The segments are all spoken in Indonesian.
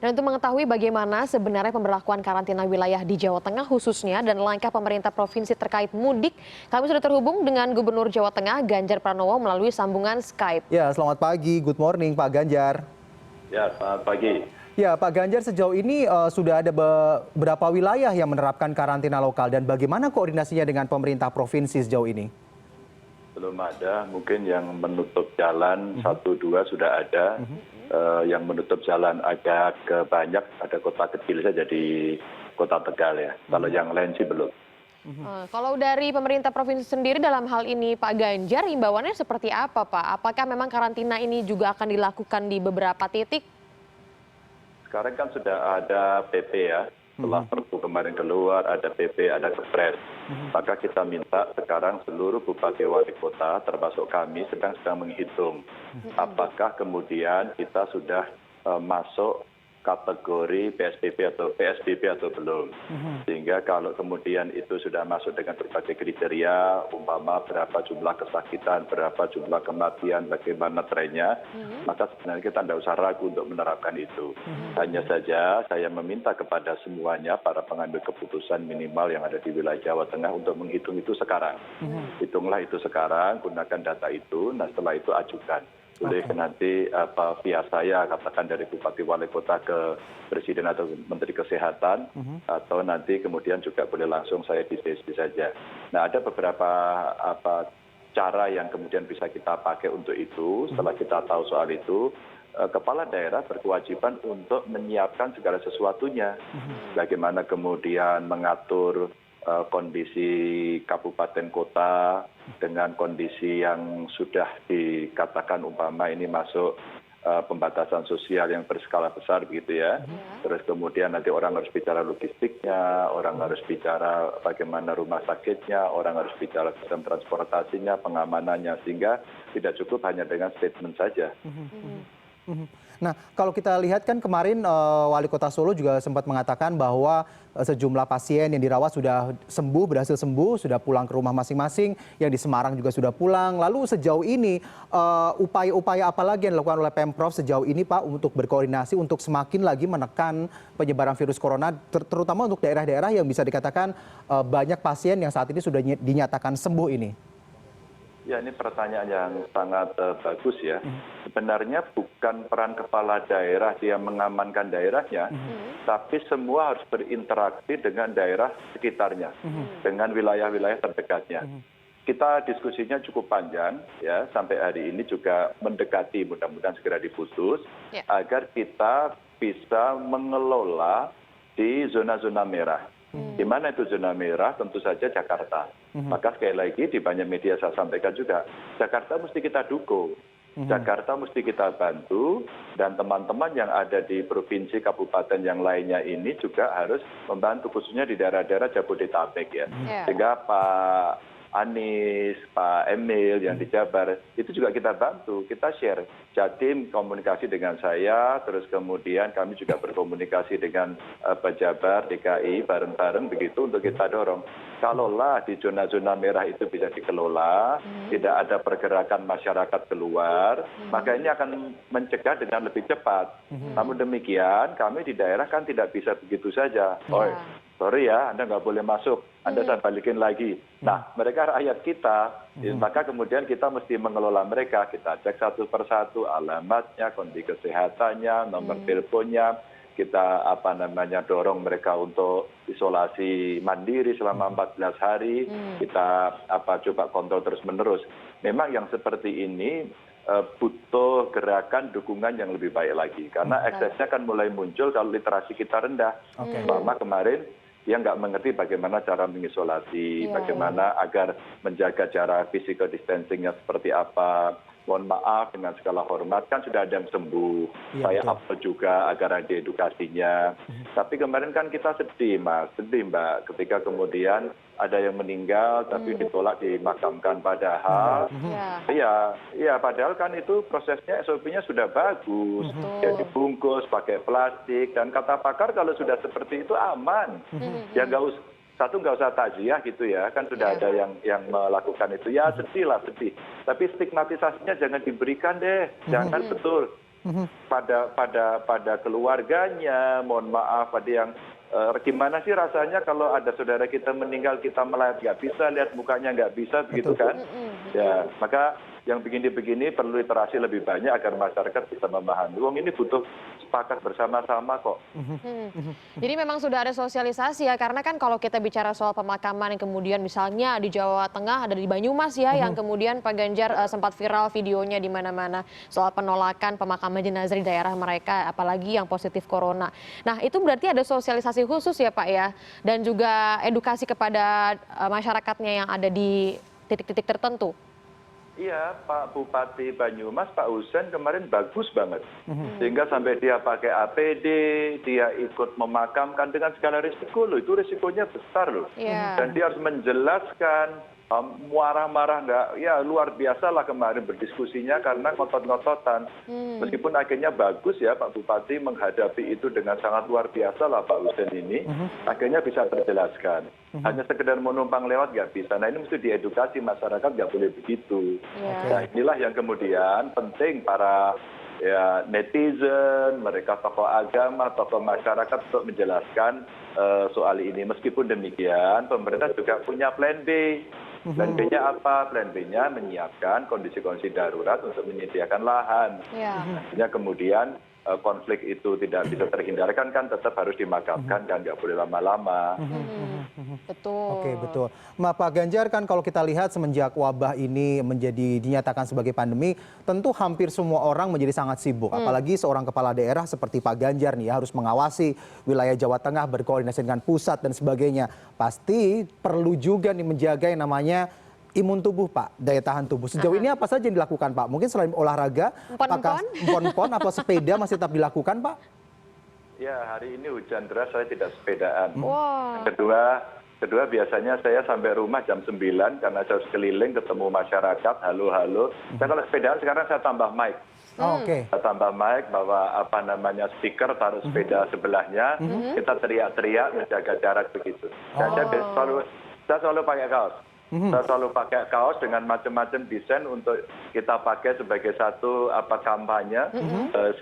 Dan untuk mengetahui bagaimana sebenarnya pemberlakuan karantina wilayah di Jawa Tengah khususnya dan langkah pemerintah provinsi terkait mudik, kami sudah terhubung dengan Gubernur Jawa Tengah Ganjar Pranowo melalui sambungan Skype. Ya, selamat pagi, good morning Pak Ganjar. Ya, selamat pagi. Ya, Pak Ganjar, sejauh ini sudah ada beberapa wilayah yang menerapkan karantina lokal dan bagaimana koordinasinya dengan pemerintah provinsi sejauh ini? Belum ada, mungkin yang menutup jalan satu dua sudah ada. Yang menutup jalan agak banyak, ada kota kecil saja di Kota Tegal ya. Kalau yang lain sih belum. Kalau dari pemerintah provinsi sendiri dalam hal ini Pak Ganjar, himbauannya seperti apa Pak? Apakah memang karantina ini juga akan dilakukan di beberapa titik? Sekarang kan sudah ada PP ya. Setelah Perpu kemarin keluar, ada PP, ada Kepres. Maka kita minta sekarang seluruh bupati wali kota, termasuk kami, sedang menghitung. Apakah kemudian kita sudah masuk kategori PSBB atau belum. Sehingga kalau kemudian itu sudah masuk dengan berbagai kriteria, umpama berapa jumlah kesakitan, berapa jumlah kematian, bagaimana trennya, maka sebenarnya kita tidak usah ragu untuk menerapkan itu. Hanya saja saya meminta kepada semuanya, para pengambil keputusan minimal yang ada di wilayah Jawa Tengah untuk menghitung itu sekarang. Hitunglah itu sekarang, gunakan data itu, nah setelah itu ajukan. Boleh nanti via saya katakan dari Bupati Wali Kota ke Presiden atau Menteri Kesehatan, atau nanti kemudian juga boleh langsung saya di CSD saja. Nah, ada beberapa cara yang kemudian bisa kita pakai untuk itu. Setelah kita tahu soal itu, kepala daerah berkewajiban untuk menyiapkan segala sesuatunya. Bagaimana kemudian mengatur kondisi kabupaten kota dengan kondisi yang sudah dikatakan umpama ini masuk pembatasan sosial yang berskala besar begitu ya. Terus kemudian nanti orang harus bicara logistiknya, orang harus bicara bagaimana rumah sakitnya, orang harus bicara sistem transportasinya, pengamanannya, sehingga tidak cukup hanya dengan statement saja. Nah, kalau kita lihat kan kemarin Wali Kota Solo juga sempat mengatakan bahwa sejumlah pasien yang dirawat sudah sembuh, berhasil sembuh, sudah pulang ke rumah masing-masing, yang di Semarang juga sudah pulang. Lalu sejauh ini upaya-upaya apa lagi yang dilakukan oleh Pemprov sejauh ini Pak untuk berkoordinasi untuk semakin lagi menekan penyebaran virus corona, terutama untuk daerah-daerah yang bisa dikatakan banyak pasien yang saat ini sudah dinyatakan sembuh ini? Ya, ini pertanyaan yang sangat bagus ya. Sebenarnya bukan peran kepala daerah dia mengamankan daerahnya, tapi semua harus berinteraksi dengan daerah sekitarnya, dengan wilayah-wilayah terdekatnya. Kita diskusinya cukup panjang ya, sampai hari ini juga mendekati, mudah-mudahan segera diputus, agar kita bisa mengelola di zona-zona merah. Di mana itu zona merah? Tentu saja Jakarta. Maka sekali lagi di banyak media saya sampaikan juga, Jakarta mesti kita dukung. Jakarta mesti kita bantu, dan teman-teman yang ada di provinsi, kabupaten yang lainnya ini juga harus membantu, khususnya di daerah-daerah Jabodetabek ya. Sehingga Pak Anies, Pak Emil yang di Jabar, itu juga kita bantu, kita share. Jatim komunikasi dengan saya, terus kemudian kami juga berkomunikasi dengan pejabat DKI, bareng-bareng begitu untuk kita dorong. Kalaulah di zona-zona merah itu bisa dikelola, tidak ada pergerakan masyarakat keluar, maka ini akan mencegah dengan lebih cepat. Namun demikian, kami di daerah kan tidak bisa begitu saja. Sorry ya, Anda nggak boleh masuk, Anda saya balikin lagi. Nah, mereka rakyat kita, maka kemudian kita mesti mengelola mereka. Kita cek satu persatu alamatnya, kondisi kesehatannya, nomor teleponnya. Kita dorong mereka untuk isolasi mandiri selama 14 hari. Kita coba kontrol terus-menerus. Memang yang seperti ini butuh gerakan dukungan yang lebih baik lagi. Karena eksesnya kan mulai muncul kalau literasi kita rendah. Selama kemarin dia nggak mengerti bagaimana cara mengisolasi, bagaimana agar menjaga jarak physical distancingnya seperti apa. Mohon maaf, dengan segala hormat, kan sudah ada yang sembuh. Saya upload juga agar ada edukasinya. Tapi kemarin kan kita sedih, Mas. Sedih, Mbak. Ketika kemudian ada yang meninggal, tapi ditolak dimakamkan. Padahal, padahal kan itu prosesnya, SOP-nya sudah bagus. Ya dibungkus, pakai plastik. Dan kata pakar kalau sudah seperti itu aman. Ya nggak usah takziah gitu ya, kan sudah ada yang melakukan itu. Ya sedih lah, sedih. Tapi stigmatisasinya jangan diberikan deh, jangan betul. pada keluarganya, mohon maaf pada yang gimana sih rasanya kalau ada saudara kita meninggal kita melayat nggak bisa, lihat mukanya nggak bisa begitu kan? Ya, maka yang begini-begini perlu literasi lebih banyak agar masyarakat bisa memahami. Wong ini butuh sepakat bersama-sama kok. Jadi memang sudah ada sosialisasi ya, karena kan kalau kita bicara soal pemakaman yang kemudian misalnya di Jawa Tengah ada di Banyumas ya, yang kemudian Pak Ganjar sempat viral videonya di mana-mana soal penolakan pemakaman jenazah di daerah mereka, apalagi yang positif corona. Nah itu berarti ada sosialisasi khusus ya Pak ya, dan juga edukasi kepada masyarakatnya yang ada di titik-titik tertentu. Iya, Pak Bupati Banyumas, Pak Husen kemarin bagus banget. Sehingga sampai dia pakai APD, dia ikut memakamkan dengan segala risiko loh. Itu risikonya besar loh. Dan dia harus menjelaskan, marah-marah nggak, ya luar biasa lah kemarin berdiskusinya karena ngotot-ngototan. Meskipun akhirnya bagus ya Pak Bupati menghadapi itu dengan sangat luar biasa lah Pak Husen ini. Akhirnya bisa terjelaskan. Hanya sekedar mau numpang lewat nggak bisa. Nah ini mesti diedukasi masyarakat, nggak boleh begitu. Nah inilah yang kemudian penting para ya netizen, mereka tokoh agama, tokoh masyarakat untuk menjelaskan soal ini. Meskipun demikian, pemerintah juga punya plan B. Plan B-nya apa? Plan B-nya menyiapkan kondisi-kondisi darurat untuk menyediakan lahan. Artinya kemudian konflik itu tidak bisa terhindarkan kan tetap harus dimakamkan kan, nggak boleh lama-lama. Betul. Oke, betul. Pak Ganjar, kan kalau kita lihat semenjak wabah ini dinyatakan sebagai pandemi, tentu hampir semua orang menjadi sangat sibuk. Apalagi seorang kepala daerah seperti Pak Ganjar nih harus mengawasi wilayah Jawa Tengah, berkoordinasi dengan pusat dan sebagainya. Pasti perlu juga nih menjaga yang namanya imun tubuh Pak, daya tahan tubuh. Sejauh ini apa saja yang dilakukan Pak? Mungkin selain olahraga, apakah empon-empon atau sepeda masih tetap dilakukan Pak? Ya, hari ini hujan deras saya tidak sepedaan. Wow. Kedua biasanya saya sampai rumah jam 9 karena saya harus keliling ketemu masyarakat, halo-halo. Saya kalau sepedaan sekarang saya tambah mic. Saya tambah mic, bawa speaker, taruh sepeda sebelahnya, kita teriak-teriak menjaga jarak begitu. Dan saya selalu pakai kaos. Saya selalu pakai kaos dengan macam-macam desain untuk kita pakai sebagai satu kampanye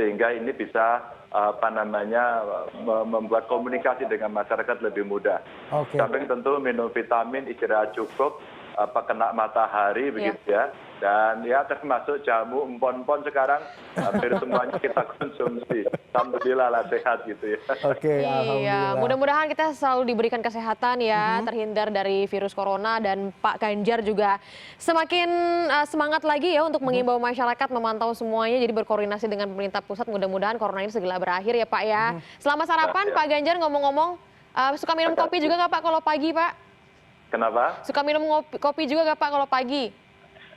sehingga ini bisa membuat komunikasi dengan masyarakat lebih mudah. Samping tentu minum vitamin, istirahat cukup, kena matahari begitu ya. Dan ya termasuk jamu, empon-empon sekarang hampir semuanya kita konsumsi. Alhamdulillah lah sehat gitu ya. Iya, mudah-mudahan kita selalu diberikan kesehatan ya, terhindar dari virus corona, dan Pak Ganjar juga semakin semangat lagi ya untuk mengimbau masyarakat memantau semuanya, jadi berkoordinasi dengan pemerintah pusat. Mudah-mudahan corona ini segera berakhir ya Pak ya. Selamat sarapan Pak Ganjar. Ngomong-ngomong, suka minum kopi juga nggak Pak kalau pagi Pak? Kenapa? Suka minum kopi juga nggak Pak kalau pagi?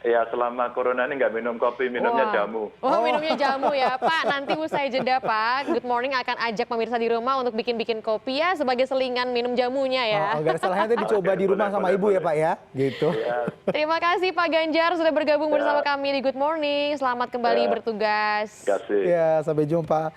Ya, selama corona ini nggak minum kopi, minumnya jamu. Minumnya jamu ya Pak. Nanti usai jeda Pak, Good Morning akan ajak pemirsa di rumah untuk bikin-bikin kopi ya sebagai selingan minum jamunya ya. Nggak ada salahnya nanti dicoba di rumah sama ibu ya Pak ya, gitu. Terima kasih Pak Ganjar sudah bergabung bersama kami di Good Morning. Selamat kembali bertugas. Terima kasih. Ya, sampai jumpa.